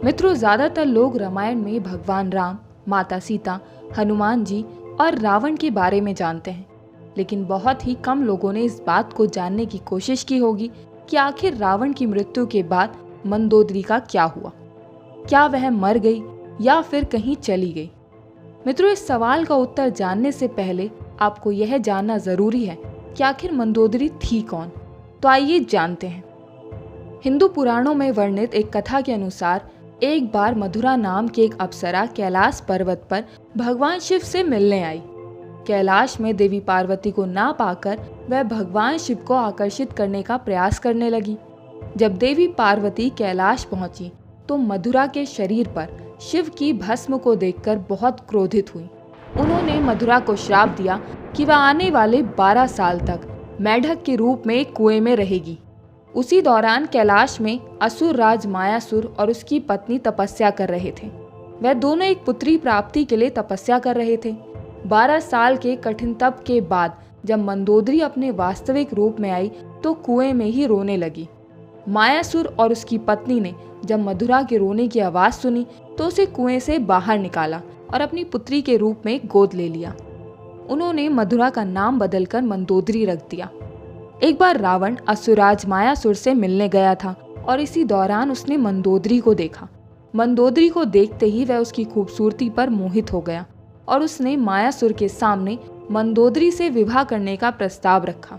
मित्रों, ज्यादातर लोग रामायण में भगवान राम, माता सीता, हनुमान जी और रावण के बारे में जानते हैं, लेकिन बहुत ही कम लोगों ने इस बात को जानने की कोशिश की होगी कि आखिर रावण की मृत्यु के बाद मंदोदरी का क्या हुआ। क्या वह मर गई या फिर कहीं चली गई? मित्रों, इस सवाल का उत्तर जानने से पहले आपको यह जानना जरूरी है कि आखिर मंदोदरी थी कौन। तो आइए जानते हैं। हिंदू पुराणों में वर्णित एक कथा के अनुसार एक बार मधुरा नाम की एक अप्सरा कैलाश पर्वत पर भगवान शिव से मिलने आई। कैलाश में देवी पार्वती को ना पाकर वह भगवान शिव को आकर्षित करने का प्रयास करने लगी। जब देवी पार्वती कैलाश पहुंची तो मधुरा के शरीर पर शिव की भस्म को देखकर बहुत क्रोधित हुई। उन्होंने मधुरा को श्राप दिया कि वह आने वाले 12 साल तक मेढक के रूप में एक कुएं में रहेगी। उसी दौरान कैलाश में असुर राज मायासुर और उसकी पत्नी तपस्या कर रहे थे। वह दोनों एक पुत्री प्राप्ति के लिए तपस्या कर रहे थे। 12 साल के कठिन तप के बाद जब मंदोदरी अपने वास्तविक रूप में आई तो कुएं में ही रोने लगी। मायासुर और उसकी पत्नी ने जब मधुरा के रोने की आवाज सुनी तो उसे कुएं से बाहर निकाला और अपनी पुत्री के रूप में गोद ले लिया। उन्होंने मधुरा का नाम बदलकर मंदोदरी रख दिया। एक बार रावण असुराज मायासुर से मिलने गया था और इसी दौरान उसने मंदोदरी को देखा। मंदोदरी को देखते ही वह उसकी खूबसूरती पर मोहित हो गया और उसने मायासुर के सामने मंदोदरी से विवाह करने का प्रस्ताव रखा।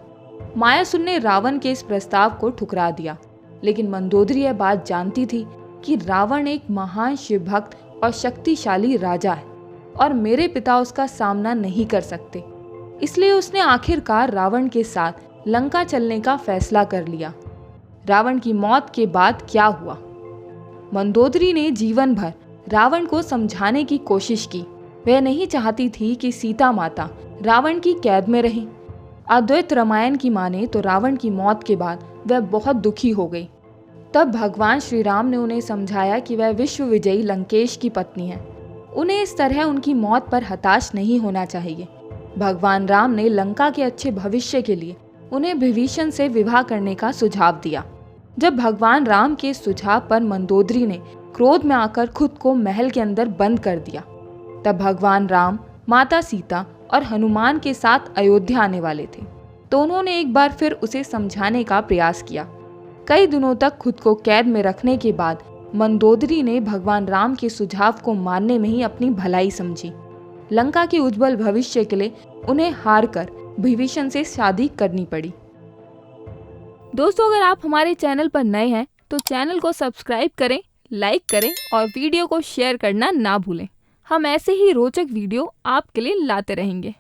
मायासुर ने रावण के इस प्रस्ताव को ठुकरा दिया, लेकिन मंदोदरी यह बात जानती थी कि रावण एक महान शिव भक्त और शक्तिशाली राजा है और मेरे पिता उसका सामना नहीं कर सकते। इसलिए उसने आखिरकार रावण के साथ लंका चलने का फैसला कर लिया। रावण की मौत के बाद क्या हुआ? मंदोदरी ने जीवन भर रावण को समझाने की कोशिश की। वह नहीं चाहती थी कि सीता माता रावण की कैद में रहें। अद्वैत रामायण की माने तो रावण की मौत के बाद वह बहुत दुखी हो गई। तब भगवान श्री राम ने उन्हें समझाया कि वह विश्व विजयी लंकेश की पत्नी है। उन्हें इस तरह उनकी मौत पर हताश नहीं होना चाहिए। भगवान राम ने लंका के अच्छे भविष्य के लिए उन्हें विभीषण से विवाह करने का सुझाव दिया। जब भगवान राम के सुझाव पर मंदोदरी ने क्रोध में आकर खुद को महल के अंदर बंद कर दिया, तब भगवान राम, माता सीता और हनुमान के साथ अयोध्या आने वाले थे। तो उन्होंने एक बार फिर उसे समझाने का प्रयास किया। कई दिनों तक खुद को कैद में रखने के बाद मंदोदरी ने भगवान राम के सुझाव को मानने में ही अपनी भलाई समझी। लंका के उज्जवल भविष्य के लिए उन्हें हार कर विभीषण से शादी करनी पड़ी। दोस्तों, अगर आप हमारे चैनल पर नए हैं तो चैनल को सब्सक्राइब करें, लाइक करें और वीडियो को शेयर करना ना भूलें। हम ऐसे ही रोचक वीडियो आपके लिए लाते रहेंगे।